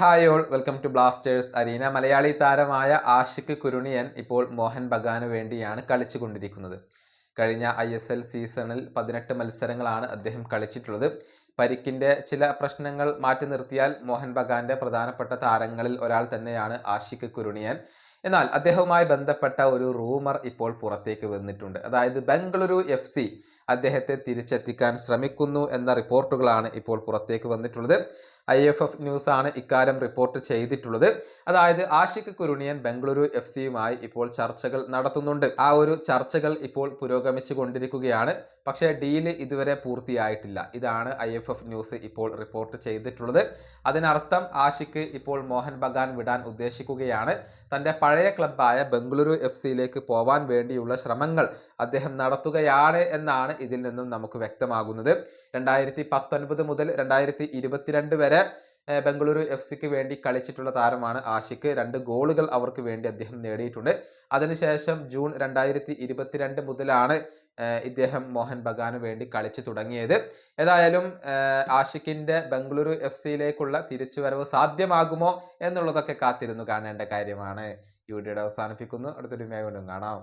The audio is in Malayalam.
Hi all, welcome to Blasters arena. Malayali താരമായ ആഷിഖ് കുരുണിയൻ ഇപ്പോൾ മോഹൻ ബഗാന് വേണ്ടിയാണ് കളിച്ചുകൊണ്ടിരിക്കുന്നത്. കഴിഞ്ഞ ISL സീസണിൽ 18 മത്സരങ്ങളാണ് അദ്ദേഹം കളിച്ചിട്ടുള്ളത്. പരിക്കിൻ്റെ ചില പ്രശ്നങ്ങൾ മാറ്റി നിർത്തിയാൽ മോഹൻ ബഗാന്റെ പ്രധാനപ്പെട്ട താരങ്ങളിൽ ഒരാൾ തന്നെയാണ് ആഷിഖ് കുരുണിയൻ. എന്നാൽ അദ്ദേഹവുമായി ബന്ധപ്പെട്ട ഒരു റൂമർ ഇപ്പോൾ പുറത്തേക്ക് വന്നിട്ടുണ്ട്. അതായത് ബംഗളൂരു FC അദ്ദേഹത്തെ തിരിച്ചെത്തിക്കാൻ ശ്രമിക്കുന്നു എന്ന റിപ്പോർട്ടുകളാണ് ഇപ്പോൾ പുറത്തേക്ക് വന്നിട്ടുള്ളത്. IFF ന്യൂസ് ആണ് ഇക്കാര്യം റിപ്പോർട്ട് ചെയ്തിട്ടുള്ളത്. അതായത് ആഷിഖ് കുരുണിയൻ ബംഗളൂരു FCയുമായി ഇപ്പോൾ ചർച്ചകൾ നടത്തുന്നുണ്ട്. ആ ഒരു ചർച്ചകൾ ഇപ്പോൾ പുരോഗമിച്ചു കൊണ്ടിരിക്കുകയാണ്. പക്ഷേ ഡീല് ഇതുവരെ പൂർത്തിയായിട്ടില്ല. ഇതാണ് IFF ന്യൂസ് ഇപ്പോൾ റിപ്പോർട്ട് ചെയ്തിട്ടുള്ളത്. അതിനർത്ഥം ആഷിഖ് ഇപ്പോൾ മോഹൻ ബഗാൻ വിടാൻ ഉദ്ദേശിക്കുകയാണ്. തൻ്റെ പഴയ ക്ലബ്ബായ ബംഗളൂരു FCയിലേക്ക് പോവാൻ വേണ്ടിയുള്ള ശ്രമങ്ങൾ അദ്ദേഹം നടത്തുകയാണ് എന്നാണ് ഇതിൽ നിന്നും നമുക്ക് വ്യക്തമാകുന്നത്. 2019 മുതൽ 2022 വരെ ബംഗളൂരു FCക്ക് വേണ്ടി കളിച്ചിട്ടുള്ള താരമാണ് ആഷിഖ്. 2 ഗോളുകൾ അവർക്ക് വേണ്ടി അദ്ദേഹം നേടിയിട്ടുണ്ട്. അതിനുശേഷം ജൂൺ 2022 മുതലാണ് ഇദ്ദേഹം മോഹൻ ബഗാന് വേണ്ടി കളിച്ചു തുടങ്ങിയത്. ഏതായാലും ആഷിഖിൻ്റെ ബംഗളൂരു FCയിലേക്കുള്ള തിരിച്ചുവരവ് സാധ്യമാകുമോ എന്നുള്ളതൊക്കെ കാത്തിരുന്നു കാണേണ്ട കാര്യമാണ്. ഈ വീഡിയോയുടെ അവസാനിപ്പിക്കുന്നു. അടുത്തൊരു വീഡിയോയിൽ വീണ്ടും കാണാം.